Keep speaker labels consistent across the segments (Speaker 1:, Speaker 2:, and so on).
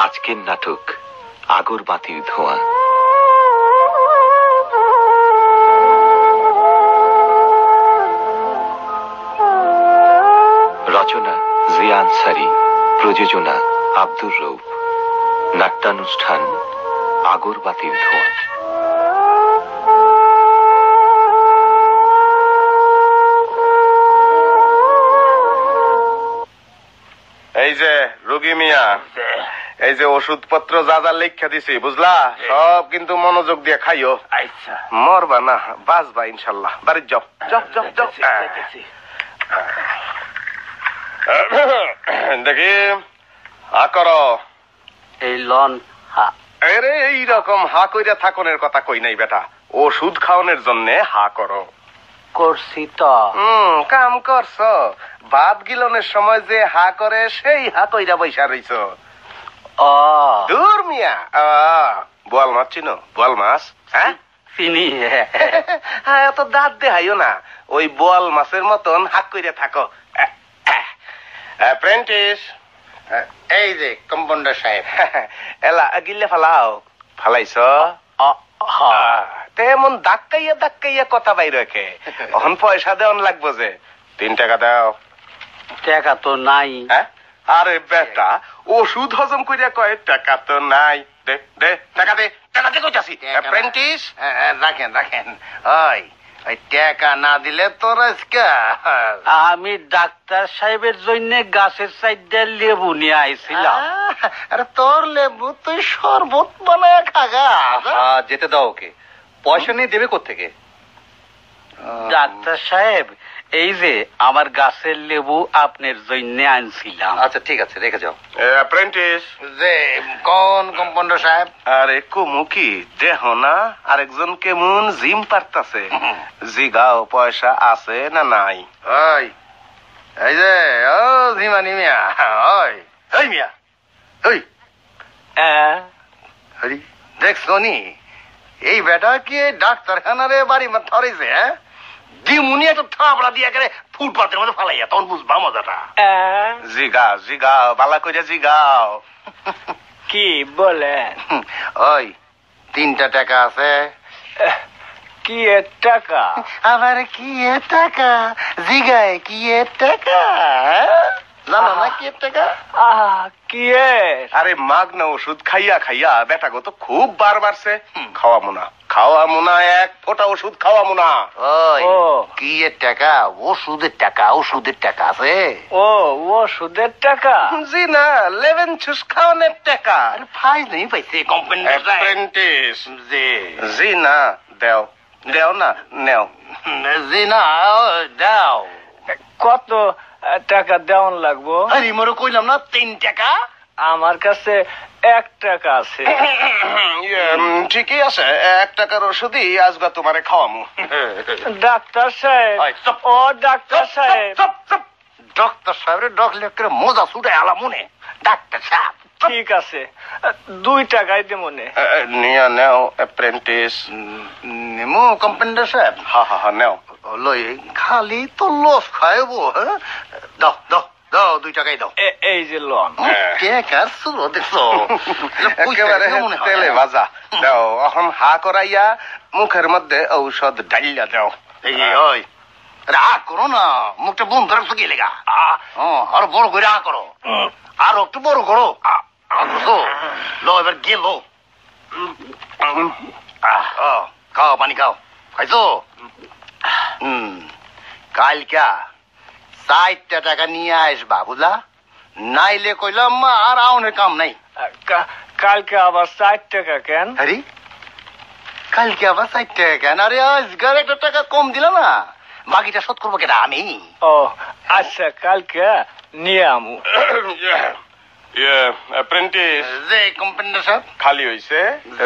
Speaker 1: আজকের নাটক আগরবাতির ধোঁয়া। রচনা জিয়া আনসারী, প্রযোজনা আব্দুর রউফ, নাট্যানুষ্ঠান আগরবাতির ধোঁয়া।
Speaker 2: এই যে রোগী মিয়া, এই যে ওষুধপত্র যা যা লেখা দিছি বুঝলা, সব কিন্তু মনোযোগ দিয়ে খাইও।
Speaker 3: আচ্ছা,
Speaker 2: মরবা না, বাঁচবা ইনশাল্লাহ। বাড়ি যাও যাও যাও যাও। দেখি হা করো।
Speaker 3: এই লন হা।
Speaker 2: আরে এইরকম হা কইরা থাকনের কথা কই নাই বেটা, ওষুধ খাওয়ানোর জন্য হা করো।
Speaker 3: করছি তো।
Speaker 2: কাম করছ, ভাত গিলনের সময় যে হা করে সেই হা কইরা বৈশা রইছ। দূর মিয়া, বোয়াল মাছ চিনো? বোয়াল মাছ? হ্যাঁ
Speaker 3: চিনি।
Speaker 2: হ্যাঁ, এত দাঁত দেখাইও না, ওই বোয়াল মাছের মতন হাক কইরা থাকো। অ্যাপ্রেন্টিস,
Speaker 4: এই যে কম্পাউন্ডার সাহেব,
Speaker 2: এলা গিল্লে ফালাও। ফালাইছ? তেমন ধাক্কাইয়া ধাক্কাইয়া কথা বাইর রেখে এখন পয়সা দেওয়ান লাগবো যে। 3 টাকা দাও।
Speaker 3: টাকা তো নাই।
Speaker 2: হ্যাঁ, আরে বেটা, ওষুধ হজম কইরা কয় টাকা তো নাই। দে দে টাকা দে, টাকা দে কইতাছি। অ্যাপ্রেন্টিস,
Speaker 4: রাখেন রাখেন। ওই ওই টাকা না দিলে তোর আজকে
Speaker 3: আমি ডাক্তার সাহেবের জন্য গাছের সাইডে লেবু নিয়ে আইছিলাম।
Speaker 4: আরে তোর লেবু তুই শরবত বানায় খাগা।
Speaker 1: যেতে দাও ওকে, পয়সা নিয়ে দেবে কোত্থেকে?
Speaker 3: ডাক্তার সাহেব, এই যে আমার গাছের লেবু আপনার জন্য আনছিলাম।
Speaker 1: আচ্ছা ঠিক আছে, রেখে যাও।
Speaker 2: অ্যাপ্রেন্টিস,
Speaker 4: যে কোন কম্পাউন্ডার সাহেব?
Speaker 2: আরে কুমুকি দেহ না আরেকজন কেমন জিম পারতাছে, জিগাও পয়সা আছে না নাই।
Speaker 4: ওই এই যে ও জিমানি মিয়া, ওই ওই মিয়া, ওই হরি দেখছো নি এই বেটা কি ডাক্তারখানারে বাড়ি মা ধরেছে? হ্যাঁ, দিমুনি একটা থাবড়া দিয়ে করে ফুটপাতের মধ্যে ফালাইয়া, তখন বুঝবা মজাটা।
Speaker 2: জিগাও জিগাও, বালা কইরা জিগাও।
Speaker 3: কি বলেন?
Speaker 4: ওই 3টা টাকা আছে?
Speaker 3: কি এর টাকা?
Speaker 4: আবার কি এর টাকা? জিগায় কি এর টাকা? জানো না কি এর টাকা?
Speaker 3: কি এর?
Speaker 2: আরে মাগ না ওষুধ খাইয়া খাইয়া বেটা গো তো খুব বার বাড়ছে। খাওয়ামো না, খাওয়ামো না, এক ফোঁটা ওষুধ খাওয়ামো না।
Speaker 4: ওই কি এর টাকা? ওষুধের টাকা, ওষুধের টাকা আছে।
Speaker 3: ও ওষুধের টাকা?
Speaker 2: জি না, লেভেন চুস খাওয়ানোর টাকা।
Speaker 4: আরে ফাইল নেই পাইছে কোম্পানি।
Speaker 2: অ্যাপ্রেন্টিস,
Speaker 4: জি
Speaker 2: জি না, দেও দেও না, নেও।
Speaker 4: জি না, দাও।
Speaker 3: কত টাকা দেওয়ান লাগবো?
Speaker 4: আরে মোর কইলাম না 3 টাকা।
Speaker 3: আমার কাছে 1 টাকা আছে।
Speaker 2: ঠিকই আছে, 1 টাকার ওষুধই আজকে তোমারে খাওয়ামু।
Speaker 3: ডাক্তার সাহেব, ও ডাক্তার সাহেব।
Speaker 4: ডক্টর সাহেবের ডকলে করে মজা ছুটে আলা মনে। ডাক্তার সাহেব
Speaker 3: ঠিক আছে, 2 টাকাই দে মনে।
Speaker 2: নিয়া নেও অ্যাপ্রেন্টিস।
Speaker 4: নেমো কম্পাউন্ডার সাহেব?
Speaker 2: হা হা হা, নেও।
Speaker 4: লই, খালি তো লস খাইবো। হ্যাঁ, দাও দাও দাও, 2 টাকাই দাও।
Speaker 3: এই যে লন।
Speaker 4: টাকার সুরো দেখছো?
Speaker 2: একেবারে তেলে ভাজা। দাও, এখন হা করাইয়া মুখের মধ্যে ঔষধ ডাইলা দাও।
Speaker 4: ওই আ করো না, মুখটা বন্ধ রাখছো কি লেগা? আর বড় করে আ করো, আর একটু বড় করো। লো এবার গেল। খাও, পানি খাও। খাইছো? কালকা 4টা টাকা নিয়ে আসবা, বুঝলা? নাইলে কইলাম আর আউনের কাম নাই।
Speaker 3: কালকে আবার 4 টাকা কেন?
Speaker 4: আরে কালকে আবার 4 টাকা কেন? আরে আজকাল 1 টাকা কম দিলা না, বাকিটা শোধ করবো কেটা? আমি।
Speaker 3: ও আচ্ছা, কালকে নিয়ে আমু।
Speaker 2: অ্যাপ্রেন্টিস,
Speaker 4: যে কম্পাউন্ডার সাহেব
Speaker 2: খালি হইছে,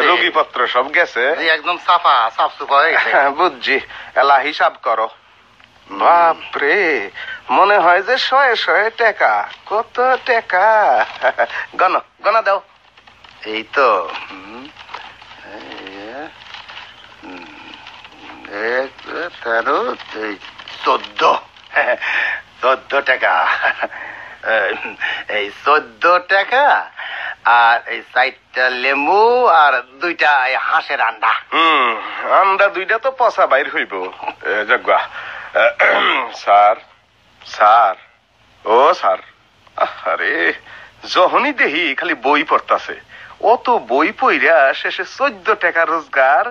Speaker 2: রোগীপত্র সব গেছে,
Speaker 4: একদম সাফা সাফ সুফা হয়ে গেছে।
Speaker 2: বুঝছি, এলা হিসাব করো। বাপরে, মনে হয় যে 100 টাকা। কত টাকা? গণ গণা দাও।
Speaker 4: এই তো 1, 13, 14 টাকা। এই 14 টাকা আর এই 4টা লেম্বু আর 2টা এই হাঁসের আন্ডা।
Speaker 2: আন্ডা 2টা তো পচা বাইর হইব। যজ্ঞা স্যার, স্যার, ও স্যার, আরে যখনই দেখি খালি বই পড়তাছে। অত বই পইরা শেষে 14 টাকা রোজগার,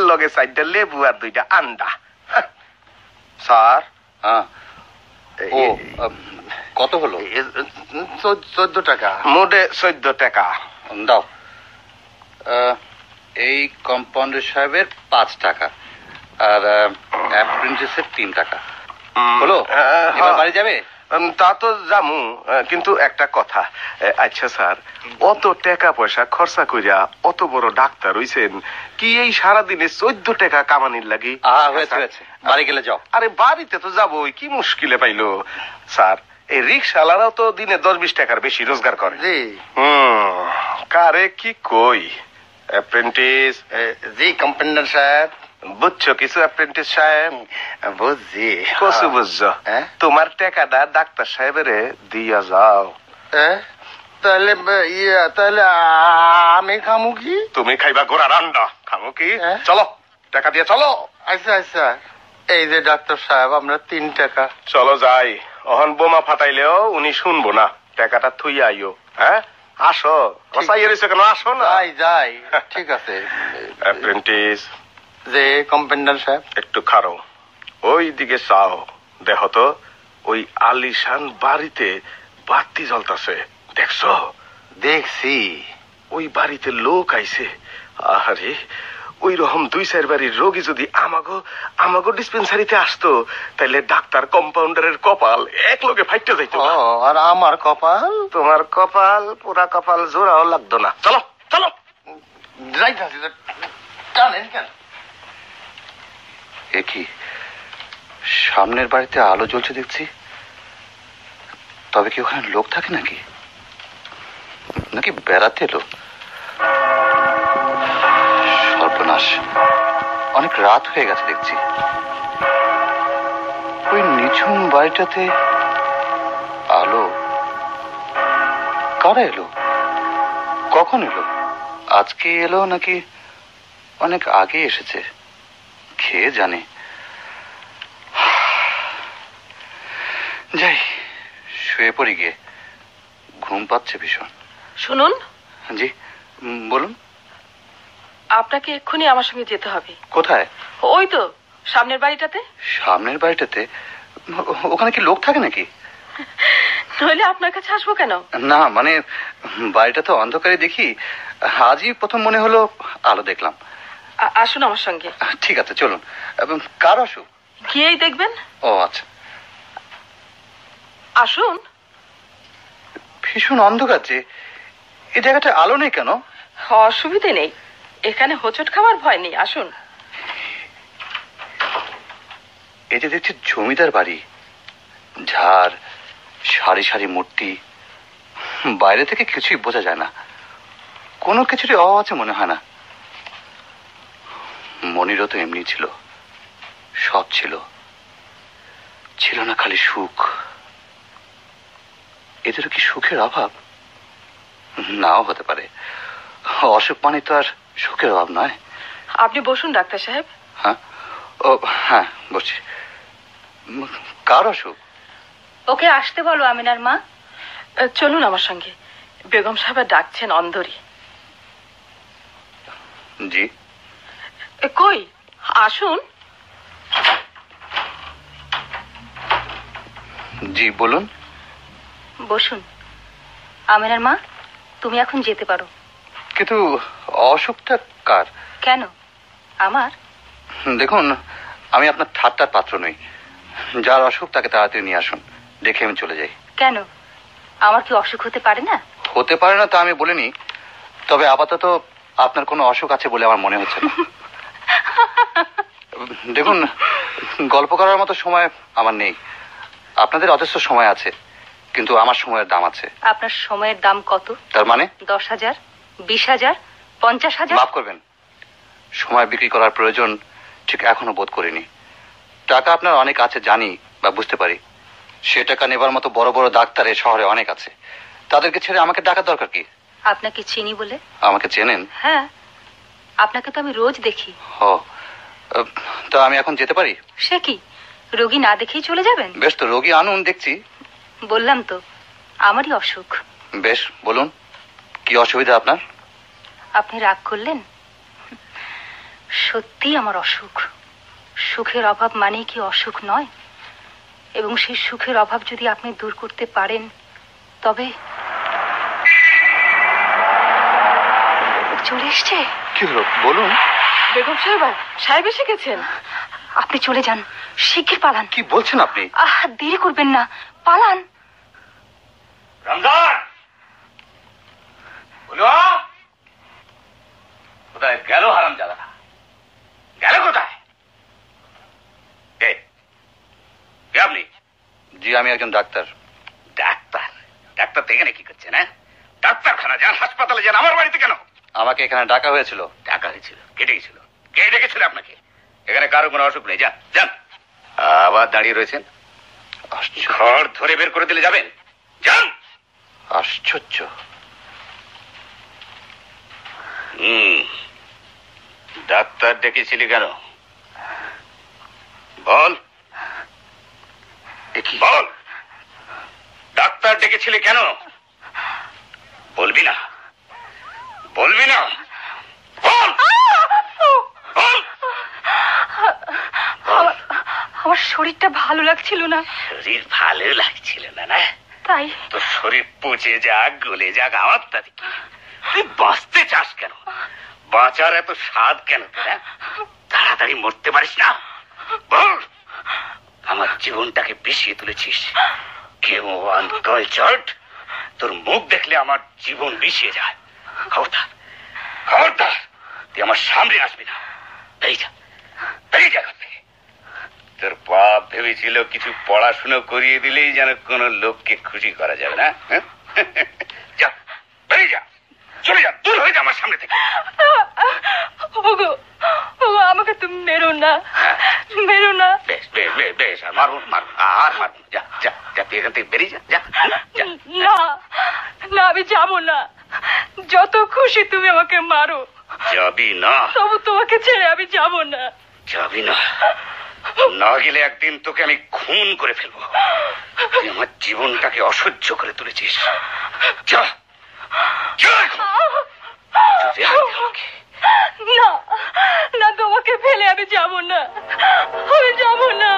Speaker 2: লগে 4টা লেবু আর 2টা আন্ডা। স্যার,
Speaker 1: ও কত হলো?
Speaker 4: 14 টাকা।
Speaker 2: মোটে 14 টাকা।
Speaker 1: দাও। এই কম্পাউন্ডার সাহেবের 5 টাকা আর অ্যাপ্রেন্টিসের 3 টাকা হলো। এবার বাড়ি যাবে?
Speaker 2: তা তো জামু, কিন্তু একটা কথা। আচ্ছা স্যার, অত টাকা পয়সা খরচা কইরা অত বড় ডাক্তার হইছেন, কি এই সারাদিনে 14 টাকা কামানির লাগি?
Speaker 1: হয়েছে হয়েছে, বাড়ি গেলে যাও।
Speaker 2: আরে বাড়িতে তো যাবোই, কি মুশকিলে পাইলো। স্যার, এই রিক্সাওয়ালারাও তো দিনে 10-20 টাকার বেশি রোজগার করে।
Speaker 4: জি
Speaker 2: কারে কি কই। অ্যাপ্রেন্টিস।
Speaker 4: জি কম্পাউন্ডার সাহেব।
Speaker 2: বুঝছো কিছু অ্যাপ্রেন্টিস সাহেব?
Speaker 4: বুঝছি।
Speaker 2: কসু বুঝছো? তোমার টাকাটা ডাক্তার সাহেবের দিয়া যাও।
Speaker 4: তাহলে তাহলে আমি খামু কি?
Speaker 2: তুমি খাইবা গোড়া রান্না, খামো কি? চলো, টাকা দিয়ে চলো।
Speaker 4: আচ্ছা আচ্ছা, এই যে ডাক্তার সাহেব, আমরা 3 টাকা।
Speaker 2: চলো যাই। অহন বোমা ফাটাইলেও উনি শুনবো না। টাকাটা থুই আইও। হ্যাঁ, আসো। বসাইয়ে রয়েছে কেন? আসো না।
Speaker 4: যাই যাই, ঠিক আছে।
Speaker 2: অ্যাপ্রেন্টিস।
Speaker 4: যে কম্পাউন্ডার সাহেব,
Speaker 2: একটু খারো, ওই দিকে চাও। দেখো তো, ওই আলিশান বাড়িতে বাতি জ্বলতাছে, দেখছো?
Speaker 4: দেখছি।
Speaker 2: ওই বাড়িতে লোক আইছে। আরে ওই রকম 2-4 বাড়ির রোগী যদি আমাগো ডিসপেন্সারিতে আসতো, তাহলে ডাক্তার কম্পাউন্ডারের কপাল এক লগে ফাইটে যাইতো।
Speaker 4: আর আমার কপাল?
Speaker 2: তোমার কপাল, পুরা কপাল জোড়াও লাগতো না। চলো চলো।
Speaker 4: যাইতাছি। টানেন কেন?
Speaker 1: এ কি, সামনের বাড়িতে আলো জ্বলছে দেখছি। তবে কি ওখানে লোক থাকে নাকি, নাকি বেড়াতে এলো? সর্বনাশ, অনেক রাত হয়ে গেছে দেখছি। ওই নিঝুম বাড়িটাতে আলো, কারা এলো, কখন এলো? আজকে এলো নাকি অনেক আগে এসেছে, খেয়ে জানে। যাই, শুয়ে পড়ি গিয়ে, ঘুম পাচ্ছে ভীষণ।
Speaker 5: শুনুন।
Speaker 1: জি বলুন।
Speaker 5: আপনাকে এক্ষুনি আমার সঙ্গে যেতে হবে।
Speaker 1: কোথায়?
Speaker 5: ওই তো সামনের বাড়িটাতে।
Speaker 1: সামনের বাড়িটাতে? ওখানে কি লোক থাকে নাকি?
Speaker 5: নইলে আপনার কাছে আসবো কেন?
Speaker 1: না মানে, বাড়িটা তো অন্ধকারে দেখি, আজই প্রথম মনে হলো আলো দেখলাম।
Speaker 5: আসুন আমার সঙ্গে।
Speaker 1: ঠিক আছে চলুন। কার অসুখ?
Speaker 5: গিয়েই দেখবেন।
Speaker 1: ও আচ্ছা,
Speaker 5: আসুন।
Speaker 1: ভীষণ অন্ধকার যে, এই জায়গাটা আলো নেই কেন?
Speaker 5: অসুবিধে নেই, এখানে হোঁচট খাওয়ার ভয় নেই। আসুন।
Speaker 1: এই যে দেখছি জমিদার বাড়ি, ঝাড়, সারি সারি মূর্তি, বাইরে থেকে কিছুই বোঝা যায় না, কোনো কিছুরই অভাব আছে মনে হয় না। মনিরও তো এমনি ছিল, সব ছিল, ছিল না খালি সুখ। এদেরও কি সুখের অভাব? নাও হতে পারে, অসুখ মানে তো আর সুখের অভাব নয়।
Speaker 5: আপনি বসুন ডাক্তার সাহেব।
Speaker 1: হ্যাঁ, ও হ্যাঁ বলছি। কার অসুখ?
Speaker 6: ওকে আসতে বলো আমিনার মা।
Speaker 5: চলুন আমার সঙ্গে, বেগম সাহেব ডাকছেন অন্দরই।
Speaker 1: জি।
Speaker 5: কই, আসুন।
Speaker 1: জি বলুন।
Speaker 6: বসুন। আমিনার মা, তুমি এখন যেতে পারো।
Speaker 1: কিন্তু অসুখটা কার?
Speaker 6: কেন? আমার?
Speaker 1: দেখুন, আমি আপনার ঠাট্টার পাত্র নই। যার অসুখ তাকে তাড়াতাড়ি নিয়ে আসুন, দেখে আমি চলে যাই।
Speaker 6: কেন, আমার কি অসুখ হতে পারে না?
Speaker 1: হতে পারে না তা আমি বলিনি, তবে আপাতত আপনার কোনো অসুখ আছে বলে আমার মনে হচ্ছে না। দেখুন, গল্প করার মতো সময় আমার নেই। আপনাদের যথেষ্ট সময় আছে, কিন্তু আমার সময়ের দাম আছে।
Speaker 6: আপনার সময়ের দাম কত?
Speaker 1: তার মানে?
Speaker 6: 10,000, 20,000, 50,000?
Speaker 1: মাফ করবেন, সময় বিক্রি করার প্রয়োজন ঠিক এখনো বোধ করিনি। টাকা আপনার অনেক আছে জানি বা বুঝতে পারি, সে টাকা নেবার মতো বড় বড় ডাক্তার এই শহরে অনেক আছে। তাদেরকে ছেড়ে আমাকে ডাকার দরকার কি?
Speaker 6: আপনাকে চিনি বলে।
Speaker 1: আমাকে চেনেন?
Speaker 6: হ্যাঁ, আপনাকে তো আমি রোজ দেখি।
Speaker 1: ও, তো আমি এখন যেতে পারি?
Speaker 6: সে কি, রোগী না দেখেই চলে যাবেন?
Speaker 1: বেশ, তো রোগী আনুন, দেখছি।
Speaker 6: বললাম তো আমারই অসুখ।
Speaker 1: বেশ, বলুন কি অসুবিধা আপনার?
Speaker 6: আপনি রাগ করলেন? সত্যি আমার অসুখ। সুখের অভাব মানেই কি অসুখ নয়? এবং সেই সুখের অভাব যদি আপনি দূর করতে পারেন তবে। চলে এসছে।
Speaker 1: কি হলো বলুন।
Speaker 5: বেগম সাহেবা, সাহেব এসে গেছেন।
Speaker 6: আপনি চলে যান, শিগগির পালান।
Speaker 1: কি বলছেন আপনি?
Speaker 6: দেরি করবেন না, পালান।
Speaker 4: রমজান, বলো কোথায় গেল হারামজাদা? গেল কোথায়? কে আপনি?
Speaker 1: জি, আমি একজন ডাক্তার।
Speaker 4: ডাক্তার? ডাক্তার তো এখানে কি করছেন? হ্যাঁ, ডাক্তারখানা যান, হাসপাতালে যান, আমার বাড়িতে কেন?
Speaker 1: আমাকে এখানে ডাকা হয়েছিল।
Speaker 4: ডাকা হয়েছিল? কে ডেকেছিল? কে ডেকেছিল আপনাকে? এখানে কারো কোনো অসুখ নেই, যান যান। আবার দাঁড়িয়ে রয়েছেন, ঘর ধরে বের করে দিলে যাবেন? যান।
Speaker 1: আশ্চর্য।
Speaker 4: ডাক্তার ডেকেছিলি কেন? বল বল, ডাক্তার ডেকেছিলি কেন? বলবি না? বলবি না? বল বল।
Speaker 6: আমার শরীরটা ভালো লাগছিল না।
Speaker 4: শরীর ভালো লাগছিল না? না,
Speaker 6: তাই
Speaker 4: তোর শরীর পচে যাক, গলে যাক, আমার তাতে কি? তুই বাঁচতে চাস কেন? বাঁচার এত স্বাদ কেন তোর? তাড়াতাড়ি মরতে পারিস না? বল। আমার জীবনটাকে বিষিয়ে তুলেছিস। কেউ আনকালচার্ড, তোর মুখ দেখলে আমার জীবন বিষিয়ে যায়। খবরদার খবরদার, তুই আমার সামনে আসবি না। বেরিয়ে যা, বেরিয়ে যা ঘর থেকে। তোর বাপ ভেবেছিল কিছু পড়াশুনো করিয়ে দিলেই যেন কোনো লোককে খুশি করা যাবে না। যা, বেরিয়ে যা, চলে যা, দূর হয়ে যা আমার সামনে থেকে।
Speaker 5: ওগো, আমাকে তুমি মেরো না, মেরো না।
Speaker 4: বেশ বেশ বেশ বেশ, আর মারুন মারুন, আর মারুন। যা যা যা, তুই এখান থেকে বেরিয়ে যা, যা যা।
Speaker 5: না না, আমি যাবো না। যত খুশি তুমি আমাকে মারো,
Speaker 4: যাবি না?
Speaker 5: তবু তোমাকে ছেড়ে আমি যাবো না।
Speaker 4: যাবি না? না গেলে একদিন তোকে আমি খুন করে ফেলবো। তুই আমার জীবনটাকে অসহ্য করে তুলেছিস। যা যা এখন। যদি আমাকে
Speaker 5: না না, তোমাকে ফেলে আমি যাবো না, আমি যাবো না।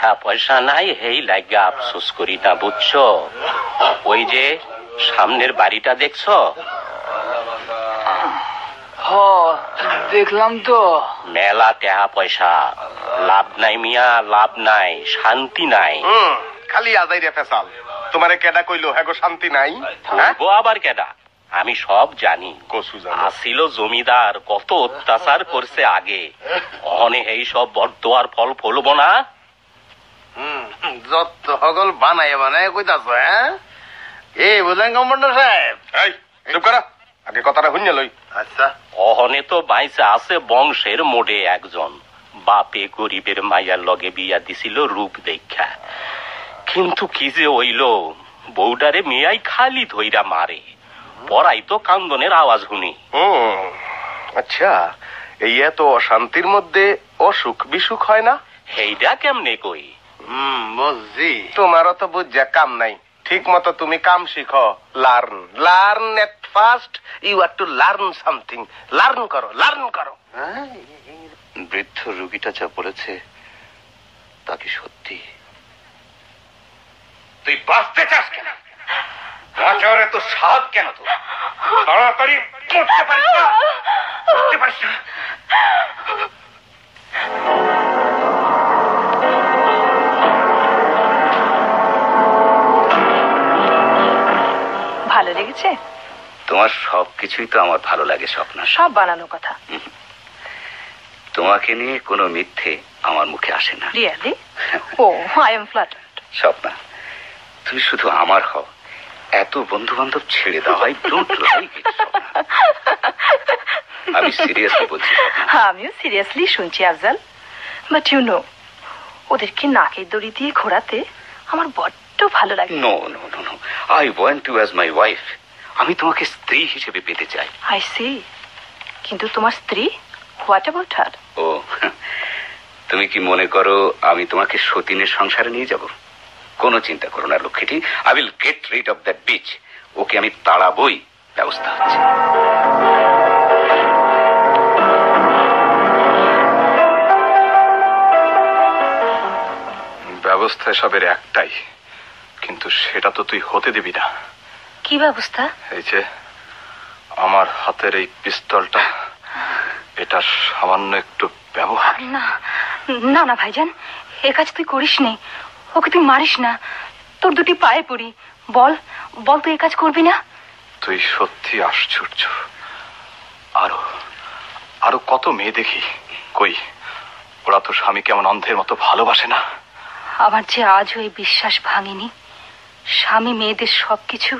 Speaker 3: টাকা পয়সা নাই, হেই লাগা আফসোস করি না, বুঝছো? ওই যে সামনের বাড়িটা দেখছো?
Speaker 7: দেখলাম তো।
Speaker 3: মেলা টাকা পয়সা, লাভ নাই মিয়া, লাভ নাই, শান্তি নাই।
Speaker 2: খালি আজাই রে ফেসাল। তোমারে কেডা কইলো হ্যাগো শান্তি নাই?
Speaker 3: বলবো আবার কেডা? আমি সব জানি।
Speaker 2: কসু জানো?
Speaker 3: আসিল জমিদার, কত অত্যাচার করছে আগে। অনে এই সব বর্তোয়ার ফল ফলবো না।
Speaker 4: যত হগল বানায় বানায় কইতাছ? হ্যাঁ, এ বুঝলেন কম্পাউন্ডার সাহেব?
Speaker 2: এই চুপ করা, আগে কথাটা শুনে লই।
Speaker 4: আচ্ছা,
Speaker 3: অহনে তো বাইসে আছে বংশের মোড়ে একজন। বাপে গরিবের মাইয়ার লগে বিয়া দিছিল রূপ দেখা। কিন্তু কি যে হইল, বউডারে মেয়াই খালি ধইরা মারে। পড়াই তো কান্দনের আওয়াজ শুনি।
Speaker 2: আচ্ছা, এই এত অশান্তির মধ্যে অসুখ বিসুখ হয় না?
Speaker 3: হেইডা কেমনে কই?
Speaker 4: বুঝছি।
Speaker 2: তোমারও তো বুঝা কাম নাই। ঠিক মতো তুমি কাম শিখো। Learn learn at first, you have to learn something. Learn করো, লার্ন করো।
Speaker 1: বৃদ্ধ রোগীটা যা বলেছে তা কি সত্যি?
Speaker 4: তুই বাঁচতে চাস কেন? বাঁচার এত স্বাদ কেন তো? তাড়াতাড়ি মরতে পারিস না? মরতে পারিস না?
Speaker 5: ভালো লেগেছে?
Speaker 4: তোমার সবকিছুই তো আমার ভালো লাগে স্বপ্না।
Speaker 5: সব বানানো কথা।
Speaker 4: তোমার তোমাকে নিয়ে কোনো মিথ্যে আমার মুখে আসে না।
Speaker 6: Really? Oh, I am flattered.
Speaker 4: Swapna, তুমি শুধু আমার হও, এত বন্ধু বান্ধব ছেড়ে দাও। I don't like it. আমি সিরিয়াসলি বলছি।
Speaker 6: আমিও সিরিয়াসলি শুনছি আফজাল, বাট ইউ নো, ওদেরকে নাকের দড়ি দিয়ে ঘোরাতে আমার বড্ড ভালো লাগে।
Speaker 4: No no no no, I want to as my wife. আমি তোমাকে স্ত্রী হিসেবে পেতে চাই।
Speaker 6: I see. কিন্তু তোমার স্ত্রী, হোয়াট অ্যাবাউট হার?
Speaker 4: ও, তুমি কি মনে করো আমি তোমাকে সতীনের সংসারে নিয়ে যাব? কোনো চিন্তা করো না লক্ষ্মীটি, I will get rid of that bitch. Okay আমি তাড়াবই, ব্যবস্থা হচ্ছে।
Speaker 2: ব্যবস্থা এসবের একটাই, কিন্তু সেটা তো তুই হতে দিবি না।
Speaker 6: কি ব্যবস্থা?
Speaker 2: এই যে আমার হাতের এই পিস্তলটা, এটা সামান্য একটু ব্যবহার।
Speaker 6: না না না ভাইজান, এ কাজ তুই করিস নে। ওকে তুই মারিস না, তোর দুটি পায়ে পড়ি। বল বল, তুই এ কাজ করবি না?
Speaker 2: তুই সত্যি আশ্চর্য। আরো আরো কত মেয়ে দেখি, কই ওরা তো স্বামীকে এমন অন্ধের মতো ভালোবাসে না।
Speaker 6: আমার যে আজও এই বিশ্বাস ভাঙেনি, স্বামী মেয়েদের সবকিছু,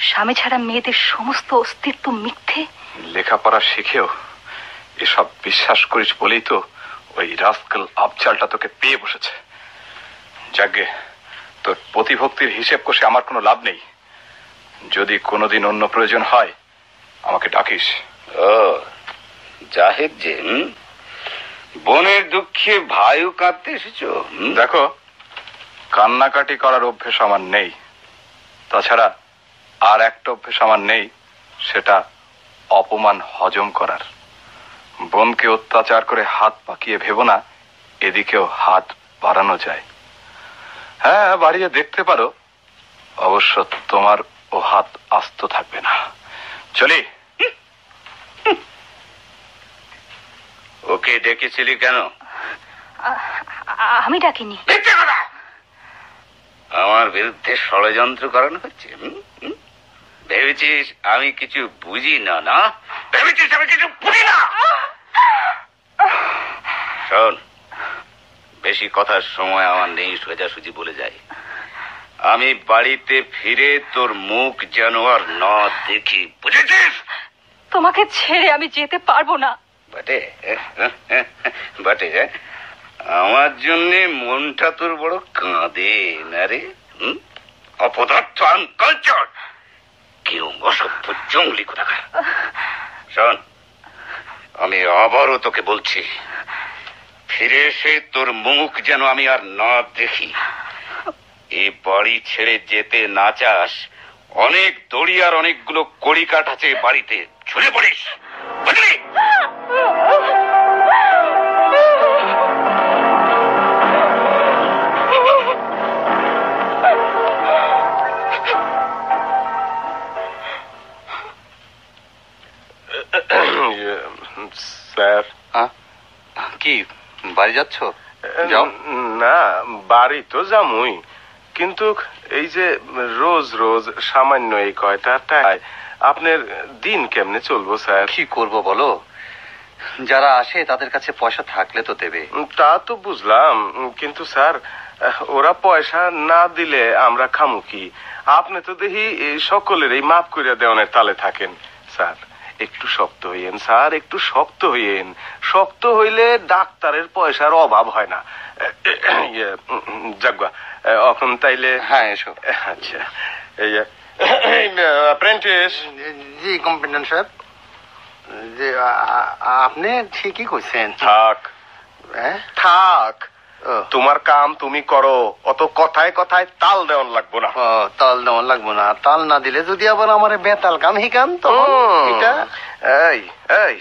Speaker 6: স্বামী ছাড়া মেয়েদের সমস্ত অস্তিত্ব মিথ্যে।
Speaker 2: লেখাপড়া শিখেও এসব বিশ্বাস করিস বলেই তো ওই রাস্কেল আবচালটা তোকে পেয়ে বসেছে। যাকে তোর প্রতিভক্তির হিসেব কষে আমার কোনো লাভ নেই। যদি কোনোদিন অন্য প্রয়োজন হয় আমাকে ডাকিস।
Speaker 4: ও জাহেদ যে, বোনের দুঃখে ভাইও কাঁদতে এসেছো?
Speaker 2: দেখো, কান্নাকাটি করার অভ্যেস আমার নেই। তাছাড়া আর একটা অভ্যেস আমার নেই, সেটা অপমান হজম করার। বোনকে অত্যাচার করে হাত পাকিয়ে ভেবো না এদিকেও হাত বাড়ানো যায়। হ্যাঁ, বাড়িয়ে দেখতে পারো, অবশ্য তোমার ও হাত আস্ত থাকবে না। চলি।
Speaker 4: ওকে ডেকেছিলি কেন?
Speaker 6: আমি ডাকিনি।
Speaker 4: আমার বিরুদ্ধে ষড়যন্ত্র করানো হচ্ছে। ভেবেছিস আমি কিছু বুঝি না? না, ভেবেছিস আমি কিছু বুঝি না? শোন, বেশি কথার সময় আমার নেই, সোজাসুজি বলে যাই। আমি বাড়িতে ফিরে তোর মুখ যেন আর না দেখি, বুঝেছিস?
Speaker 6: তোমাকে ছেড়ে আমি যেতে পারবো না।
Speaker 4: বটে বটে, আমার জন্য মনটা তোর বড় কাঁদে না রে? অপদার্থ, আনকালচার, কেউ অসভ্য জঙ্গলি কোথাকার। শোন, আমি আবারও তোকে বলছি, ফিরে এসে তোর মুখ যেন আমি আর না দেখি। এই বাড়ি ছেড়ে যেতে না চাস, অনেক দড়ি আর অনেকগুলো কড়িকাঠ আছে বাড়িতে, ঝুলে পড়িস, বুঝলি?
Speaker 2: স্যার।
Speaker 1: কি বাড়ি যাচ্ছ? যাও।
Speaker 2: না, বাড়ি তো যামুই, কিন্তু এই যে রোজ রোজ সামান্য এই কয়টা টাকায় আপনার দিন কেমনে চলবো স্যার?
Speaker 1: কি করব বলো, যারা আসে তাদের কাছে পয়সা থাকলে তো দেবে।
Speaker 2: তা তো বুঝলাম, কিন্তু স্যার ওরা পয়সা না দিলে আমরা খামু কি? আপনি তো দেখি সকলের এই মাফ করিয়া দেওয়ানের তালে থাকেন। স্যার একটু শক্ত হইয়েন, স্যার একটু শক্ত হইয়েন। শক্ত হইলে ডাক্তারের পয়সার অভাব হয় না। যাগুয়া এখন তাইলে।
Speaker 1: হ্যাঁ, এসো।
Speaker 2: আচ্ছা, এই অ্যাপ্রেন্টিস।
Speaker 1: জি কম্পিটেন্ট সাহেব, যে আপনি ঠিকই কইছেন।
Speaker 2: থাক থাক,
Speaker 1: ও,
Speaker 2: তোমার কাম তুমি করো, অত কথায় কথায় তাল দেওয়ান লাগবো না।
Speaker 1: ও, তাল দেওয়ান লাগবো না। তাল না দিলে যদি আবার আমার বেতাল কাম হিকান তখন এটা।
Speaker 2: এই এই,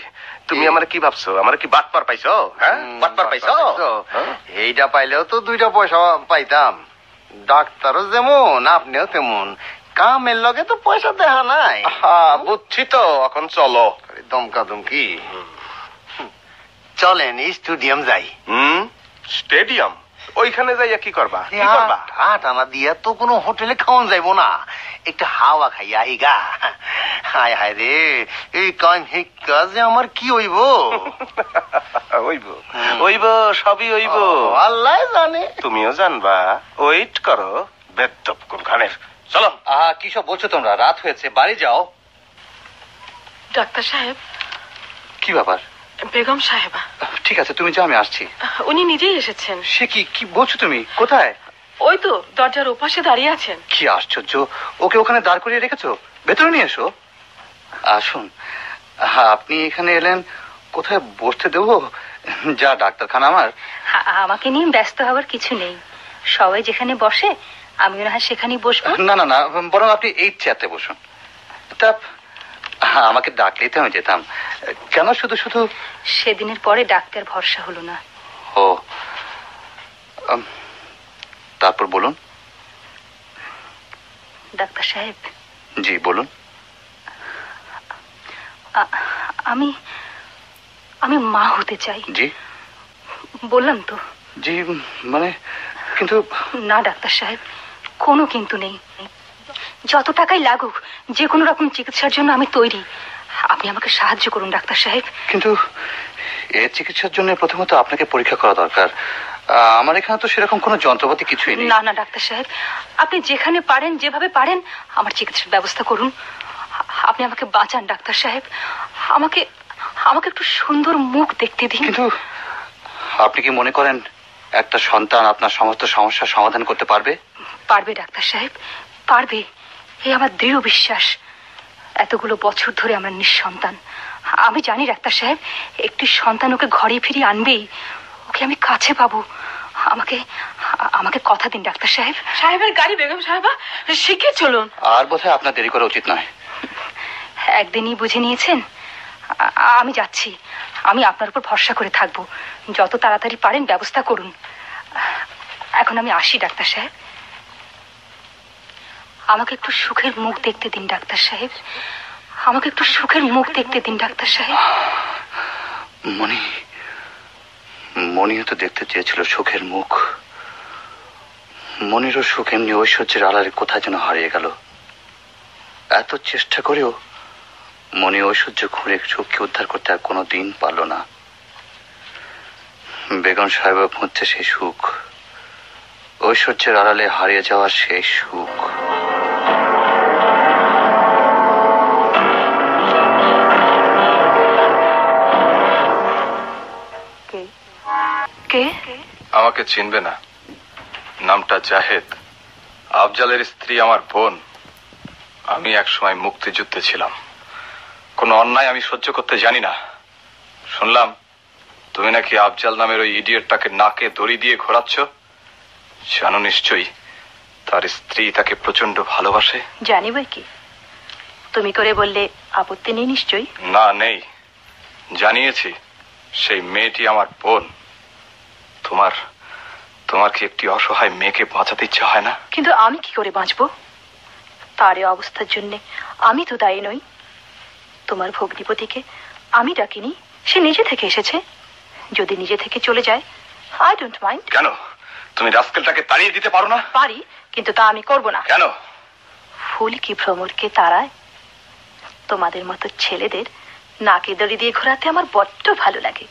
Speaker 2: তুমি আমার কি ভাবছো? আমার কি বাটপার পাইছো? হ্যাঁ, বাটপার পাইছো?
Speaker 1: এইটা পাইলেও তো 2টা পয়সা পাইতাম। ডাক্তারও যেমন আপনিও তেমন, কামের লগে তো পয়সা দেখা নাই।
Speaker 2: হ্যাঁ বুঝছি তো, এখন চলো।
Speaker 1: দমকা দমকি। চলেন স্টেডিয়াম যাই।
Speaker 2: স্টেডিয়াম? ওইখানে যাইয়া কি করবা
Speaker 7: টানা দিয়া তো কোনো হোটেলে খাওয়ান যাইবো না, একটা হাওয়া খাইয়া আইগা। হায় হায় রে, এই কাজে আমার কি হইব?
Speaker 2: হইব সবই হইব,
Speaker 7: আল্লাহ জানে।
Speaker 2: তুমিও জানবা। ওয়েট করো, বেদ্যপ কোনখানের। চলো।
Speaker 1: কি সব বলছো তোমরা? রাত হয়েছে, বাড়ি যাও।
Speaker 5: ডাক্তার সাহেব।
Speaker 1: কি ব্যাপার?
Speaker 5: বেগম সাহেবা।
Speaker 1: ঠিক আছে, তুমি যাও, আমি আসছি।
Speaker 5: উনি নিজেই এসেছেন।
Speaker 1: সে কি বলছো তুমি? কোথায়?
Speaker 5: ওই তো দরজার ওপাশে দাঁড়িয়ে আছেন।
Speaker 1: কি আশ্চর্য, ওকে ওখানে দাঁড় করিয়ে রেখেছো? ভেতরে নিয়ে এসো। আসুন। আপনি এখানে এলেন, কোথায় বসতে দেবো? যা ডাক্তারখানা আমার।
Speaker 6: আমাকে নিয়ে ব্যস্ত হওয়ার কিছু নেই, সবাই যেখানে বসে আমিও না হয় সেখানেই বসবো।
Speaker 1: না না না, বরং আপনি এই চেয়ারতে বসুন। তা আমাকে ডাকলেই তো আমি যেতাম, কেন শুধু শুধু?
Speaker 6: সেদিনের পরে ডাক্তার ভরসা হলো না।
Speaker 1: ও, তারপর বলুন।
Speaker 6: ডাক্তার সাহেব।
Speaker 1: জি বলুন।
Speaker 6: আমি আমি মা হতে চাই।
Speaker 1: জি
Speaker 6: বললাম তো।
Speaker 1: জি মানে, কিন্তু।
Speaker 6: না ডাক্তার সাহেব, কোনো কিন্তু নেই। যত টাকাই লাগুক, যে কোনো রকম চিকিৎসার জন্য আমি তৈরি। আপনি আমাকে সাহায্য করুন ডাক্তার সাহেব।
Speaker 1: কিন্তু এর চিকিৎসার জন্য প্রথমত আপনাকে পরীক্ষা করা দরকার। আমার এখানে তো সেরকম কোনো যন্ত্রপাতি কিছুই নেই।
Speaker 6: না না ডাক্তার সাহেব, আপনি যেখানে পারেন, যেভাবে পারেন আমার চিকিৎসার ব্যবস্থা করুন। আপনি আমাকে বাঁচান ডাক্তার সাহেব। আমাকে আমাকে একটু সুন্দর মুখ দেখতে দিন।
Speaker 1: কিন্তু আপনি কি মনে করেন একটা সন্তান আপনার সমস্ত সমস্যার সমাধান করতে পারবে?
Speaker 6: পারবে ডাক্তার সাহেব, পারবে, এই আমার দৃঢ় বিশ্বাস। এতগুলো বছর ধরে আমরা নিঃসন্তান। আমি জানি ডাক্তার সাহেব, একটি সন্তান ওকে ঘরে ফিরিয়ে আনবেই, ওকে আমি কাছে পাবো। আমাকে আমাকে কথা দিন ডাক্তার সাহেব।
Speaker 5: সাহেবের গাড়ি বেগম সাহেবা, শিখে চলুন।
Speaker 1: আর বোধহয় আপনার দেরি করা উচিত নয়।
Speaker 6: একদিনই বুঝে নিয়েছেন। আমি যাচ্ছি, আমি আপনার উপর ভরসা করে থাকবো। যত তাড়াতাড়ি পারেন ব্যবস্থা করুন। এখন আমি আসি ডাক্তার সাহেব। আমাকে একটু সুখের মুখ দেখতে দিন ডাক্তার সাহেব। আমাকে একটু সুখের মুখ দেখতে দিন ডাক্তার সাহেব।
Speaker 1: মনিও তো দেখতে চেয়েছিল সুখের মুখ। মনিরও সুখ এমনি ঐশ্বর্যের আড়ালে কোথায় যেন হারিয়ে গেল। এত চেষ্টা করেও মনি ঐশ্বর্য ঘুরে সুখকে উদ্ধার করতে আর কোনো দিন পারল না। বেগম সাহেব খুঁজছে সেই সুখ, ঐশ্বর্যের আড়ালে হারিয়ে যাওয়া সেই সুখ।
Speaker 6: কে?
Speaker 2: আমাকে চিনবে না, নামটা জাহেদ। আফজালের স্ত্রী আমার বোন। আমি একসময় মুক্তিযুদ্ধে ছিলাম। কোনো অন্যায় আমি সহ্য করতে জানি না। শুনলাম তুমি নাকি আফজাল নামের ওই ইডিয়েটটাকে নাকে দড়ি দিয়ে ঘোরাচ্ছ। জানো নিশ্চয়ই তার স্ত্রী তাকে প্রচন্ড ভালোবাসে।
Speaker 6: জানি বই কি, তুমি করে বললে আপত্তি নেই নিশ্চয়ই।
Speaker 2: না নেই, জানিয়েছি। সেই মেয়েটি আমার বোন। তোমার কি একটি অসহায় মেয়েকে বাঁচাতে ইচ্ছা হয় না?
Speaker 6: কিন্তু আমি কি করে বাঁচবো? তার এই অবস্থার জন্য আমি তো দায়ী নই। তোমার ভগ্নিপতিকে আমি ডাকিনি, সে নিজে থেকে এসেছে। যদি নিজে থেকে চলে যায়, আই ডোন্ট মাইন্ড।
Speaker 2: কেন তুমি রাস্কেলটাকে তাড়িয়ে দিতে পারো না?
Speaker 6: পারি, কিন্তু তা আমি করব না।
Speaker 2: কেন?
Speaker 6: ফুল কি ভ্রমরকে তাড়ায়? তোমাদের মতো ছেলেদের নাকে দড়ি দিয়ে ঘোরাতে আমার বড্ড ভালো লাগে।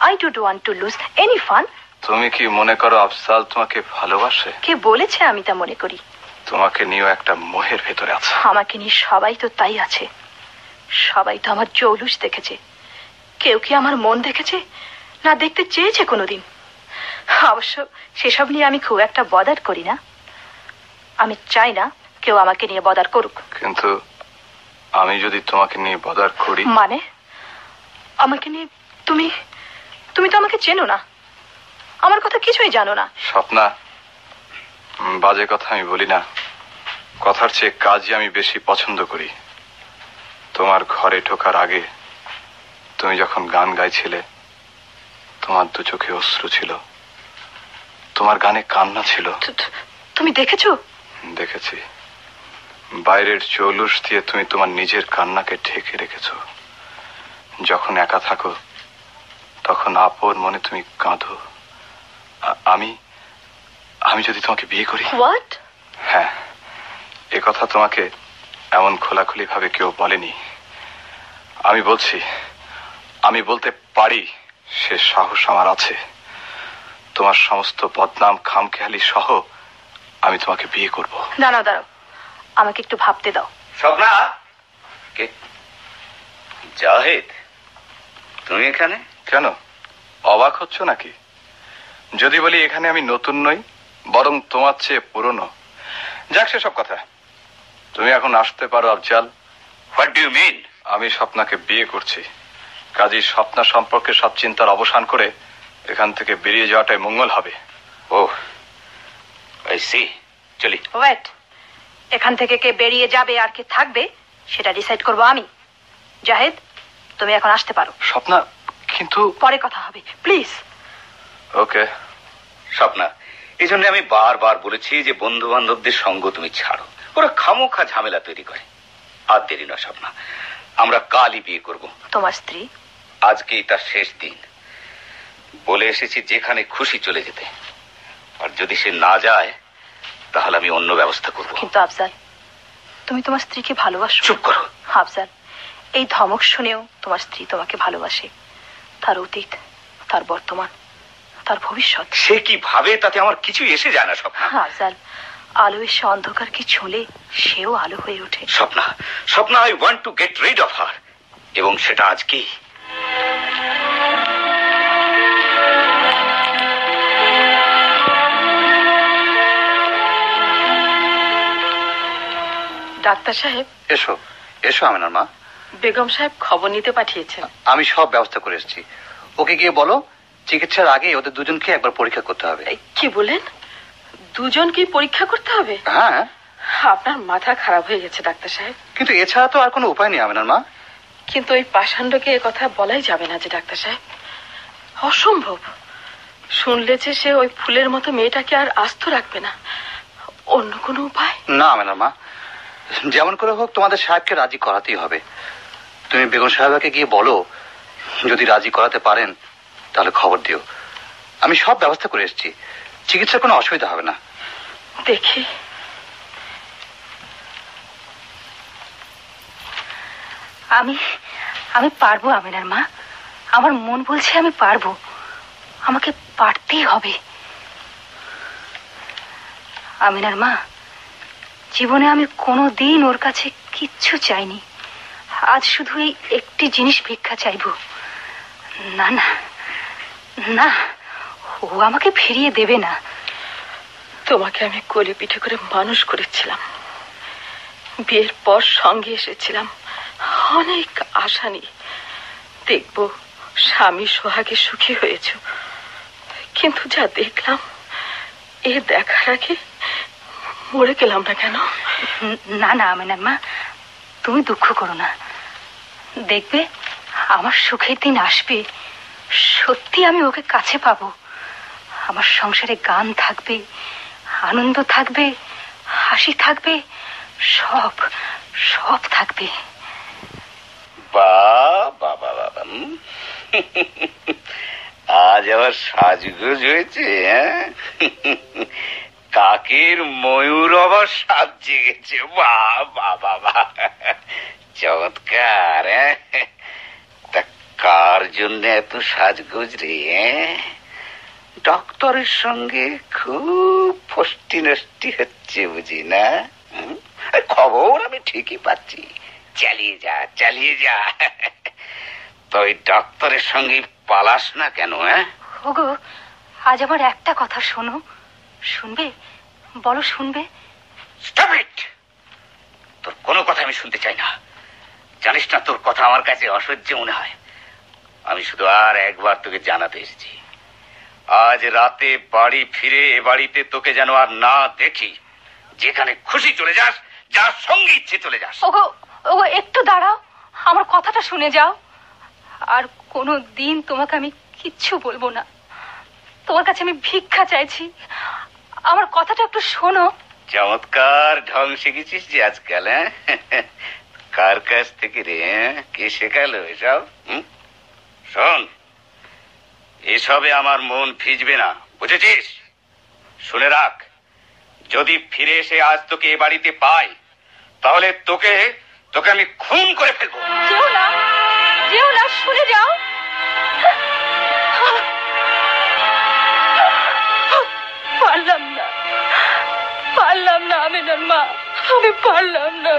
Speaker 6: I don't want to lose any fun.
Speaker 2: তুমি কি মনে করো আফজাল তোমাকে ভালোবাসে?
Speaker 6: কে বলেছে আমি তা মনে করি?
Speaker 2: তোমাকে নিয়েও একটা মোহের ভেতরে আছে।
Speaker 6: আমাকে নিয়ে সবাই তো তাই আছে। সবাই তো আমার জৌলুস দেখেছে। কেউ কি আমার মন দেখেছে? না দেখতে চেয়েছে কোনোদিন? অবশ্য সেসব নিয়ে আমি খুব একটা বদার করি না। আমি চাই না কেউ আমাকে নিয়ে বদার করুক।
Speaker 2: কিন্তু আমি যদি তোমাকে নিয়ে বদার করি?
Speaker 6: মানে আমাকে নিয়ে তুমি তো আমাকে চেনো না, আমার কথা কিছুই জানো না।
Speaker 2: স্বপ্না, বাজে কথা আমি বলি না। কথার চেয়ে কাজই আমি বেশি পছন্দ করি। তোমার ঘরে ঢোকার আগে তুমি যখন গান গাইছিলে, তোমার দু চোখে অশ্রু ছিল, তোমার গানে কান্না ছিল।
Speaker 6: তুমি দেখেছো?
Speaker 2: দেখেছি। বাইরের জৌলুস দিয়ে তুমি তোমার নিজের কান্নাকে ঢেকে রেখেছো। যখন একা থাকো তখন আপন মনে তুমি কাঁদো।
Speaker 8: আমি যদি তোমাকে বিয়ে করি।
Speaker 5: হোয়াট?
Speaker 8: হ্যাঁ, এ কথা তোমাকে এমন খোলাখুলি ভাবে কেউ বলেনি। আমি বলছি, আমি বলতে পারি, সে সাহস আমার আছে। তোমার সমস্ত বদনাম খামখেয়ালি সহ আমি তোমাকে বিয়ে করব।
Speaker 6: দাঁড়াও দাঁড়াও, আমাকে একটু ভাবতে দাও।
Speaker 4: স্বপ্না, কে? জাহিদ, তুমি এখানে?
Speaker 8: কেন, অবাক হচ্ছ নাকি? যদি বলি এখানে আমি নতুন নই, বরং তোমার চেয়ে পুরনো। যাক সেসব কথা, তুমি এখন আসতে পারো Afzal.
Speaker 4: What do you mean?
Speaker 8: আমি স্বপ্নাকে বিয়ে করছি, কাজী স্বপ্না সম্পর্কে সব চিন্তার অবসান করে এখান থেকে বেরিয়ে যাওয়াটাই মঙ্গল হবে।
Speaker 4: ও আই সি। চলি।
Speaker 6: ওয়েট, এখান থেকে কে বেরিয়ে যাবে আর কে থাকবে সেটা ডিসাইড করব আমি। জাহেদ, তুমি এখন আসতে পারো।
Speaker 8: স্বপ্না, কিন্তু
Speaker 6: পরে কথা হবে, প্লিজ।
Speaker 8: ওকে।
Speaker 4: স্বপ্না, এই জন্য আমি বারবার বলেছি যে বন্ধু বান্ধবদের সঙ্গ তুমি ছাড়ো, ওরা খামোখা ঝামেলা তৈরি করে। আর দেরি নয় স্বপ্না, আমরা কালই বিয়ে করব।
Speaker 6: তোমার স্ত্রী?
Speaker 4: আজকেই তার শেষ দিন। বলে এসেছি যেখানে খুশি চলে যেতে, আর যদি সে না যায় তাহলে আমি অন্য ব্যবস্থা করব।
Speaker 6: কিন্তু আফজাল, তুমি তোমার স্ত্রীকে ভালোবাসো?
Speaker 4: চুপ করো।
Speaker 6: আফজাল, এই ধমক শুনেও তোমার স্ত্রী তোমাকে ভালোবাসে। তার অতীত, তার বর্তমান, তার ভবিষ্যৎ।
Speaker 4: সে কি ভাবে তাতে আমার কিছু এসে যায় না স্বপ্না।
Speaker 6: আফজাল, আলো এসে অন্ধকারকে ছুঁলে সেও আলো হয়ে ওঠে।
Speaker 4: Swapna, Swapna, I want to get rid of her, এবং সেটা আজকেই।
Speaker 5: ডাক্তার সাহেব।
Speaker 1: এসো এসো আমিনার মা।
Speaker 5: বেগম সাহেব খবর নিতে পাঠিয়েছেন।
Speaker 1: আমি সব ব্যবস্থা করে এসেছি। ওকে গিয়ে বলো চিকিৎসার আগে ওদের দুজনকে একবার পরীক্ষা করতে হবে।
Speaker 5: কি বলেন? দুজনকেই পরীক্ষা করতে হবে?
Speaker 1: হ্যাঁ।
Speaker 5: আপনার মাথা খারাপ হয়ে গেছে ডাক্তার সাহেব।
Speaker 1: কিন্তু এছাড়া তো আর কোনো উপায় নেই আমিনার মা।
Speaker 5: কিন্তু ওই পাষাণ্ডকে এ কথা বলাই যাবে না যে ডাক্তার সাহেব, অসম্ভব। শুনলে যে সে ওই ফুলের মতো মেয়েটাকে আর আস্ত রাখবে না। অন্য কোনো উপায়?
Speaker 1: না আমিনার মা, যেমন করে হোক তোমাদের সাহেবকে রাজি করাতেই হবে। তুমি বেগম সাহেবাকে গিয়ে বলো, যদি রাজি করাতে পারেন তাহলে খবর দিও। আমি সব ব্যবস্থা করে এসেছি, চিকিৎসার কোনো অসুবিধা হবে না।
Speaker 5: দেখি।
Speaker 6: আমি আমি পারবো আমিনার মা, আমার মন বলছে আমি পারবো। আমাকে পারতেই হবে। আমিনার মা, জীবনে আমি কোনোদিন ওর কাছে কিচ্ছু চাইনি। আজ শুধু এই একটি জিনিস ভিক্ষা চাইবো। না না না, ও আমাকে ফিরিয়ে দেবে না।
Speaker 5: তোমাকে আমি কোলে পিঠে করে মানুষ করেছিলাম, বিয়ের পর সঙ্গে এসেছিলাম অনেক আশা নিয়ে, দেখবো স্বামী সোহাগে সুখী হয়েছ। কিন্তু যা দেখলাম, এ দেখার আগে মরে গেলাম না কেন?
Speaker 6: না না আমিনার মা, তুমি দুঃখ করো না। দেখবে আমার সুখের দিন আসবে, সত্যি আমি ওকে কাছে পাবো। আমার সংসারে গান থাকবে, আনন্দ থাকবে, হাসি থাকবে, সব সব থাকবে।
Speaker 4: বাবা বাবা, আজ আবার সাজগোজ হয়েছে। কাকের ময়ূর আবার সাজে গেছে। বাবা বাবা, চমৎকার। তা কার জন্য এত সাজগোজ রে? ডক্টরের সঙ্গে খুব ফষ্টি নষ্টি হচ্ছে বুঝি না? খবর আমি ঠিকই পাচ্ছি। চালিয়ে যা চালিয়ে যা। তো ওই ডক্টরের সঙ্গে পালাস না কেন?
Speaker 6: ওগো, আজ আমার একটা কথা শোনো। শুনবে? বলো শুনবে?
Speaker 4: Stop it! তোর কোনো কথা আমি শুনতে চাই না। জানিস না, তোর কথা আমার কাছে অসহ্য মনে হয়। আমি শুধু আর একবার তোকে জানাতে এসেছি, আজ রাতে বাড়ি ফিরে এ বাড়িতে তোকে যেন আর না দেখি। যেখানে খুশি চলে যাস, যার সঙ্গে ইচ্ছে চলে যাস।
Speaker 6: ওগো ওগো, একটু দাঁড়াও, আমার কথাটা শুনে যাও। আর কোনো দিন তোমাকে আমি কিচ্ছু বলবো না। তোমার কাছে আমি ভিক্ষা চাইছি, আমার কথাটা একটু শোনো।
Speaker 4: চমৎকার ঢং শিখেছিস যে আজকাল। কার কাছ থেকে রে? কে শেখালো এসব? শোন, এসবে আমার মন ভিজবে না, বুঝেছিস? শুনে রাখ, যদি ফিরে এসে আজ তোকে এ বাড়িতে পাই, তাহলে তোকে তোকে আমি খুন করে ফেলবো।
Speaker 6: যেও না, যেও না, শুনে যাও। পারলাম না, পারলাম না আমিনার মা, আমি পারলাম না।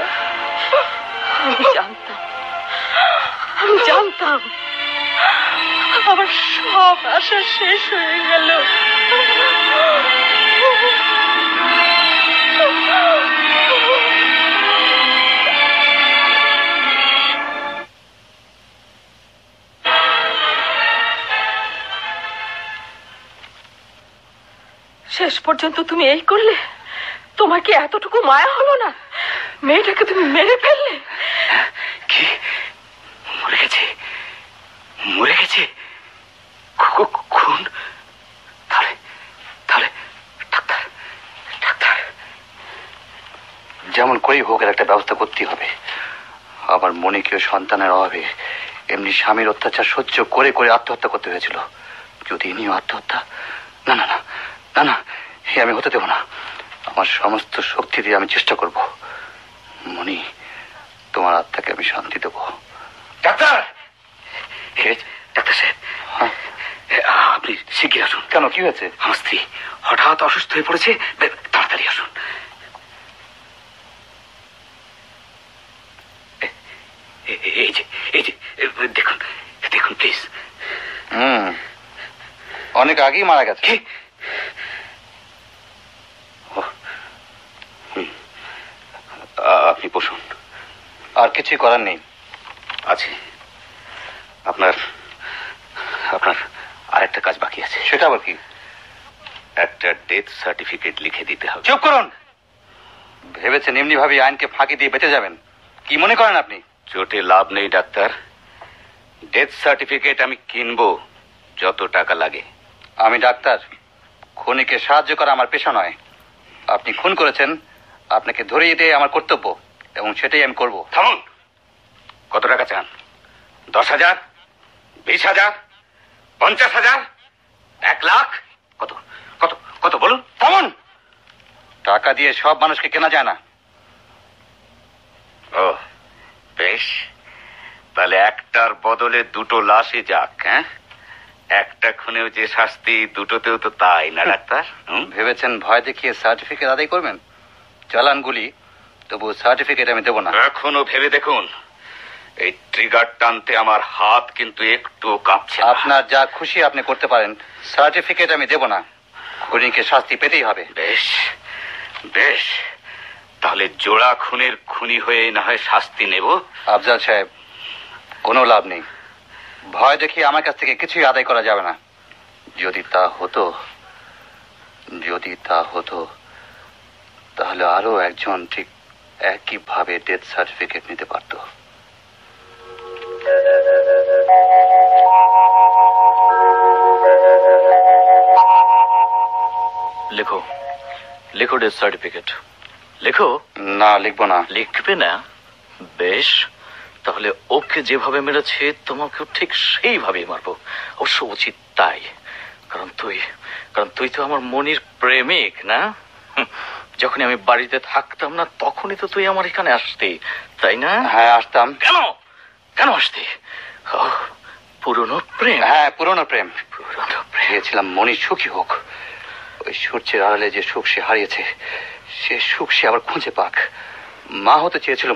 Speaker 5: আমি জানতাম
Speaker 6: আমার সব আশা শেষ হয়ে গেল।
Speaker 5: শেষ পর্যন্ত তুমি এই করলে? তোমার কি এতটুকু মায়া হলো না? মেয়েটাকে তুমি মেরে ফেললে।
Speaker 4: কি মরে গেছে? মরে গেছে? খুন? তাহলে তাহলে ডাক্তার, ডাক্তার।
Speaker 1: যেমন করেই হোক এর একটা ব্যবস্থা করতেই হবে। আমার মনিকেও সন্তানের অভাবে এমনি স্বামীর অত্যাচার সহ্য করে করে আত্মহত্যা করতে হয়েছিল। যদি ইনিও আত্মহত্যা, না না না না না, হে আমি হতে দেব না। আমার সমস্ত শক্তি দিয়ে আমি চেষ্টা করব। মনি, তোমার আত্মাকে আমি শান্তি দেব।
Speaker 4: ডাক্তার, ডাক্তার সাহেব,
Speaker 1: হ্যাঁ?
Speaker 4: আপনি শিগগির আসুন।
Speaker 1: কেন, কি হয়েছে?
Speaker 4: আমার স্ত্রী হঠাৎ অসুস্থ হয়ে পড়েছে, তাড়াতাড়ি আসুন। এই যে এই যে দেখুন, দেখুন প্লিজ।
Speaker 1: অনেক আগেই মারা গেছে।
Speaker 4: কি? আপনি বসুন।
Speaker 1: আর কিছুই করার নেই।
Speaker 4: আছে, আপনার আপনার আরেকটা কাজ বাকি আছে।
Speaker 1: সেটা আবার কি?
Speaker 4: একটা ডেথ সার্টিফিকেট লিখে দিতে হবে।
Speaker 1: চুপ করুন। ভেবেছেন এমনি ভাবে আইনকে ফাঁকি দিয়ে বেঁচে যাবেন? কি মনে করেন আপনি?
Speaker 4: চোটে লাভ নেই ডাক্তার। ডেথ সার্টিফিকেট আমি কিনবো, যত টাকা লাগে।
Speaker 1: আমি ডাক্তার, খুনিকে সাহায্য করা আমার পেশা নয়। আপনি খুন করেছেন, আপনাকে ধরিয়ে দিয়ে আমার কর্তব্য, এবং সেটাই আমি করব।
Speaker 4: থামুন। কত টাকা চান? 10,000, 20,000, 50,000, 1 লাখ? কত কত কত বলুন?
Speaker 1: থামুন। টাকা দিয়ে সব মানুষকে কেনা যায় না।
Speaker 4: ও বেশ, তাহলে একটার বদলে দুটো লাশই যাক। হ্যাঁ, একটা খুনেও যে শাস্তি, দুটোতেও তো তাই না ডাক্তার?
Speaker 1: ভেবেছেন ভয় দেখিয়ে সার্টিফিকেট আদায় করবেন? চালানগুলি, তবু সার্টিফিকেট আমি দেব না।
Speaker 4: এখনো ভেবে দেখুন, এই ট্রিগার টানতে আমার হাত কিন্তু একটু কাঁপছে না।
Speaker 1: আপনার যা খুশি আপনি করতে পারেন, সার্টিফিকেট আমি দেব না। খুনিকে শাস্তি পেতেই হবে।
Speaker 4: বেশ বেশ, তাহলে জোড়া খুনের খুনি হয়ে না হয় শাস্তি নেব।
Speaker 1: আফজাল সাহেব, কোনো লাভ নেই। ভয় দেখিয়ে আমার কাছ থেকে কিছুই আদায় করা যাবে না। যদি তা হতো তাহলে আরো একজন ঠিক একইভাবে ডেথ সার্টিফিকেট নিতে পারত।
Speaker 3: লেখো, লেখো ডেথ সার্টিফিকেট লেখো।
Speaker 1: না, লিখবো না।
Speaker 3: লিখবে না? বেশ, তাহলে ওকে যেভাবে মেরেছে তোমাকেও ঠিক সেইভাবেই মারবো। অবশ্য উচিত তাই, কারণ তুই তো আমার মনির প্রেমিক না? যখনই আমি বাড়িতে থাকতাম না তখনই তো তুই আমার এখানে আসতে, তাই না?
Speaker 1: হ্যাঁ, আসতাম।
Speaker 3: কেন কেন আসতে? পুরনো প্রেম।
Speaker 1: হ্যাঁ, পুরনো প্রেম।
Speaker 3: পুরনো প্রেম।
Speaker 1: চেয়েছিলাম মনি সুখী হোক। ওই সূর্যের আড়ালে যে সুখ সে হারিয়েছে, সে সুখ সে আবার খুঁজে পাক। মা হতে চেয়েছিল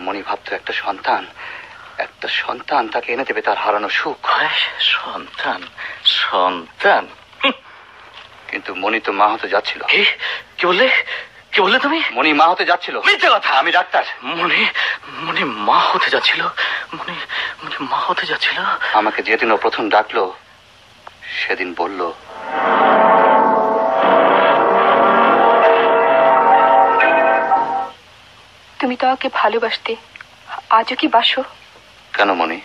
Speaker 1: মনি ভাবতো একটা সন্তান তাকে এনে দেবে তার হারানো সুখ।
Speaker 3: সন্তান সন্তান,
Speaker 1: কিন্তু মনি তো মা হতে যাচ্ছিল।
Speaker 3: কি বললে তুমি?
Speaker 1: মনি মা হতে যাচ্ছিল।
Speaker 3: মিথ্যে কথা।
Speaker 1: আমি ডাক্তার।
Speaker 3: মনি মা হতে যাচ্ছিল? মনি মা হতে যাচ্ছিল?
Speaker 1: আমাকে যেদিন ও প্রথম ডাকলো সেদিন বলল,
Speaker 6: তুমি তো আমাকে ভালোবাসতে, আজও কি বাসো?
Speaker 1: কেন মনি?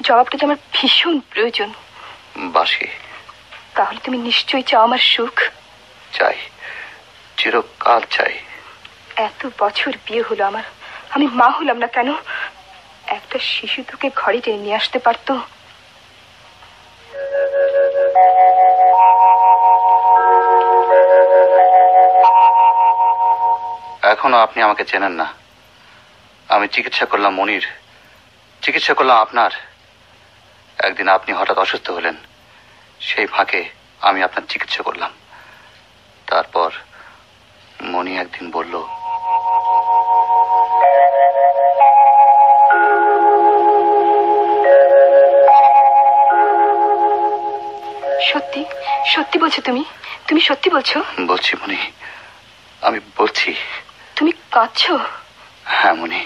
Speaker 6: জবাবটা যে আমার ভীষণ প্রয়োজন।
Speaker 1: বাসি।
Speaker 6: তাহলে তুমি নিশ্চয়ই চাও আমার সুখ?
Speaker 1: চাই, চিরকাল চাই।
Speaker 6: এত বছর বিয়ে হলো আমার, আমি মা হলাম না কেন? একটা শিশু তোকে ঘরে টেনে নিয়ে আসতে পারতো।
Speaker 1: এখনো আপনি আমাকে চেনেন না। আমি চিকিৎসা করলাম মনির, চিকিৎসা করলাম আপনার। একদিন আপনি হঠাৎ অসুস্থ হলেন, সেই ফাঁকে আমি আপনার চিকিৎসা করলাম। তারপর মনি একদিন বলল,
Speaker 6: সত্যি সত্যি বলছো? তুমি তুমি সত্যি বলছো?
Speaker 1: বলছি মনি, আমি বলছি।
Speaker 6: তুমি কাঁদছো?
Speaker 1: হ্যাঁ মনি।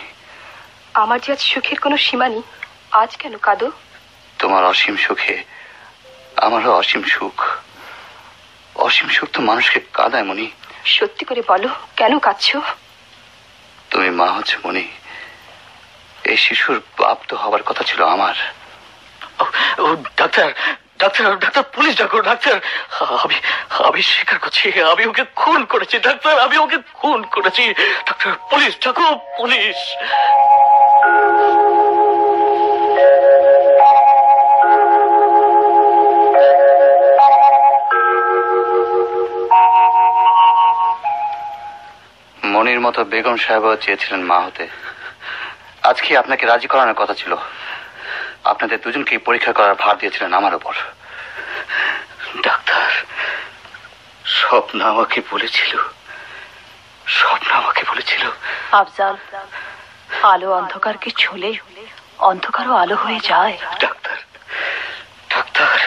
Speaker 6: আমার যে আজ সুখের কোনো সীমা নেই, আজ কেন কাঁদো?
Speaker 1: তোমার অসীম সুখে আমারও অসীম সুখ। অসীম সুখ তো মানুষকে কাঁদায় মনি।
Speaker 6: সত্যি করে বলো, কেন কাঁদছো?
Speaker 1: তুমি মা হচ্ছে মনি, এই শিশুর বাপ তো হবার কথা ছিল আমার।
Speaker 3: ডাক্তার ডাক্তার ডাক্তার, পুলিশ ডাকো ডাক্তার। আমি আমি স্বীকার করছি, আমি ওকে খুন করেছি ডাক্তার, আমি ওকে খুন করেছি ডাক্তার। পুলিশ ডাকো, পুলিশ।
Speaker 1: মনির মতো বেগম সাহেবও চেয়েছিলেন মা হতে। আজকে আপনাকে রাজি করানোর কথা ছিল। আপনাদের দুজনকে পরীক্ষা করার ভার দিয়েছিলেন আমার উপর।
Speaker 3: ডাক্তার, স্বপ্ন আমাকে বলেছিল, স্বপ্ন আমাকে বলেছিল
Speaker 5: আফজাল, আলো অন্ধকারকে ছুলে অন্ধকারও আলো হয়ে যায়।
Speaker 3: ডাক্তার ডাক্তার,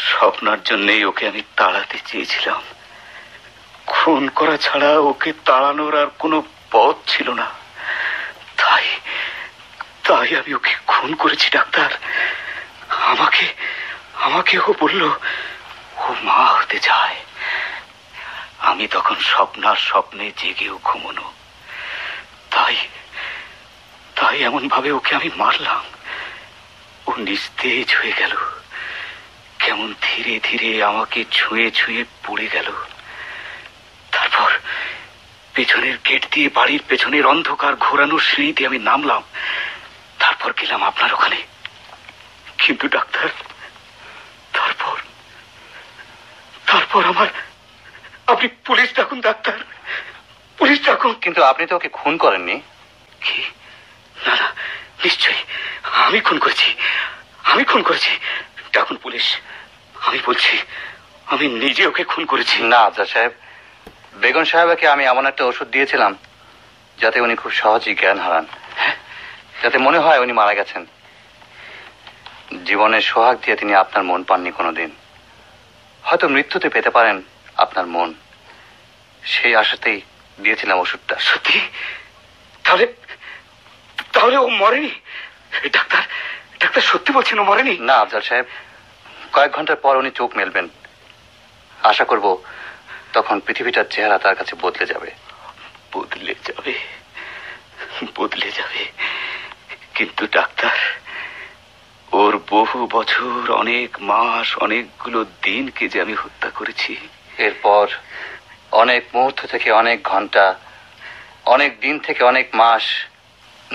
Speaker 3: স্বপ্নার জন্যই ওকে আমি তাড়াতে চেয়েছিলাম। খুন করা ছাড়া ওকে তাড়ানোর আর কোনো পথ ছিল না। তাই তাই আমি ওকে খুন করেছি ডাক্তার। আমাকে আমাকে ও বলল ও মা হতে চায়। আমি তখন স্বপ্নার স্বপ্নে জেগেও ঘুমোনো। তাই তাই এমন ভাবে ওকে আমি মারলাম, ও নিস্তেজ হয়ে গেল। কেমন ধীরে ধীরে আমাকে ছুঁয়ে ছুঁয়ে পড়ে গেল। তারপর পেছনের গেট দিয়ে বাড়ির পেছনের অন্ধকার ঘোরানো সিঁড়িতে আমি নামলাম। তারপর গেলাম আপনার ওখানে। কিন্তু ডাক্তার, তারপর তারপর আমার, আপনি পুলিশ ডাকুন ডাক্তার, পুলিশ ডাকুন।
Speaker 1: কিন্তু আপনি তো ওকে খুন করেননি।
Speaker 3: কি? না না, নিশ্চয়ই আমি খুন করেছি, আমি খুন করেছি। ডাকুন পুলিশ। আমি বলছি আমি নিজে ওকে খুন করেছি।
Speaker 1: না আফজাল সাহেব, বেগম সাহেবকে আমি এমন একটা ওষুধ দিয়েছিলাম যাতে উনি খুব সহজেই জ্ঞান হারান, যাতে মনে হয় উনি মারা গেছেন। জীবনের সোহাগ দিয়ে তিনি আপনার মন পাননি কোনোদিন। হয়তো মৃত্যুতে পেতে পারেন আপনার মন, সেই আশাতেই দিয়েছিলাম ওষুধটা।
Speaker 3: সত্যি? তাহলে তাহলে ও মরেনি? ডাক্তার ডাক্তার, সত্যি বলছেন ও মরেনি?
Speaker 1: না আফজাল সাহেব, কয়েক ঘন্টার পর উনি চোখ মেলবেন। আশা করব তখন পৃথিবীটার চেহারা তার কাছে বদলে যাবে।
Speaker 3: বদলে যাবে, বদলে যাবে। কিন্তু ডাক্তার, ওর বহু বছর, অনেক মাস, অনেকগুলো দিনকে যে আমি হত্যা করেছি।
Speaker 1: এরপর অনেক মুহূর্ত থেকে অনেক ঘন্টা, অনেক দিন থেকে অনেক মাস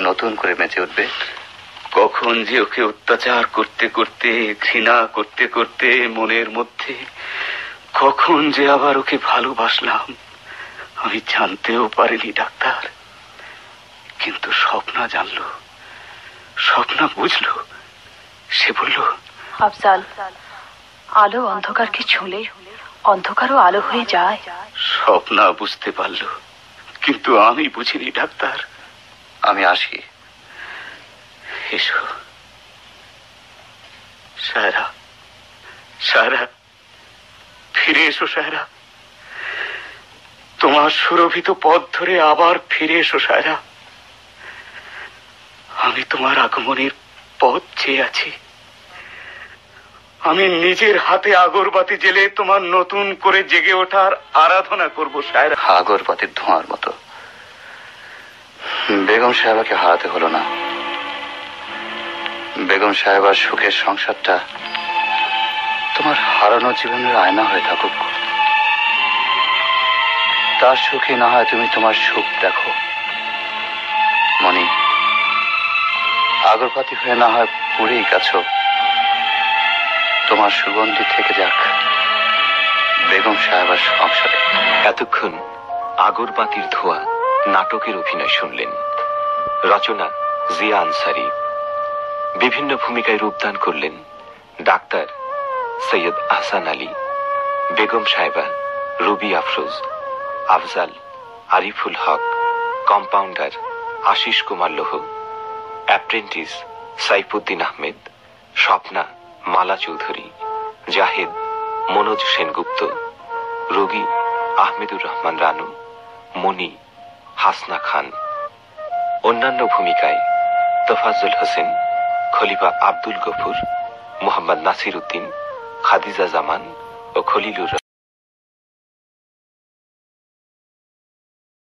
Speaker 1: নতুন করে বেঁচে উঠবে।
Speaker 3: কখন যে ওকে অত্যাচার করতে করতে, ঘৃণা করতে করতে মনের মধ্যে কখন যে আবার ওকে ভালোবাসলাম আমি জানতেও পারিনি ডাক্তার। কিন্তু স্বপ্না জানলো, স্বপ্না বুঝলো। সে বলল,
Speaker 5: আফজাল, আলো অন্ধকারকে ছুলে অন্ধকারও আলো হয়ে যায়।
Speaker 3: স্বপ্না বুঝতে পারলো, কিন্তু আমি বুঝিনি ডাক্তার।
Speaker 1: আমি আসি।
Speaker 3: এসো সায়রা, সায়রা, ফিরে এসো সায়রা। তোমার সুরভিত পথ ধরে আবার ফিরে এসো সায়রা। আমি তোমার আগমনের পথ চেয়ে আছি। আমি নিজের হাতে আগরবাতি জেলে তোমার নতুন করে জেগে ওঠার আরাধনা করব সায়রা।
Speaker 1: আগরবাতির ধোঁয়ার মতো। বেগম সাহেবাকে হারাতে হলো না। বেগম সাহেবার সুখের সংসারটা তোমার হারানো জীবনের আয়না হয়ে থাকুক। তার সুখে না হয় তুমি তোমার সুখ দেখো। মনি, আগরবাতি হয়ে না হয় পুড়েই গেছো, তোমার সুগন্ধি থেকে যাক বেগম সাহেবার সংসারে।
Speaker 9: এতক্ষণ আগরবাতির ধোঁয়া নাটকের অভিনয় শুনলেন। রচনা জিয়া আনসারি। বিভিন্ন ভূমিকায় রূপদান করলেন ডাক্তার সৈয়দ আহসান আলী, বেগম সাহেবা রুবি আফরোজ, আফজাল আরিফুল হক, কম্পাউন্ডার আশিস কুমার লোহ, অ্যাপ্রেন্টিস সাইফুদ্দিন আহমেদ, স্বপ্না মালা চৌধুরী, জাহেদ মনোজ সেনগুপ্ত, রোগী আহমেদুর রহমান রানু, মনি হাসনা খান। অন্যান্য ভূমিকায় তোফাজ্জল হোসেন, খলিফা আব্দুল গফুর, মোহাম্মদ নাসির উদ্দিন, খাদিজা জামান ও খলিলুর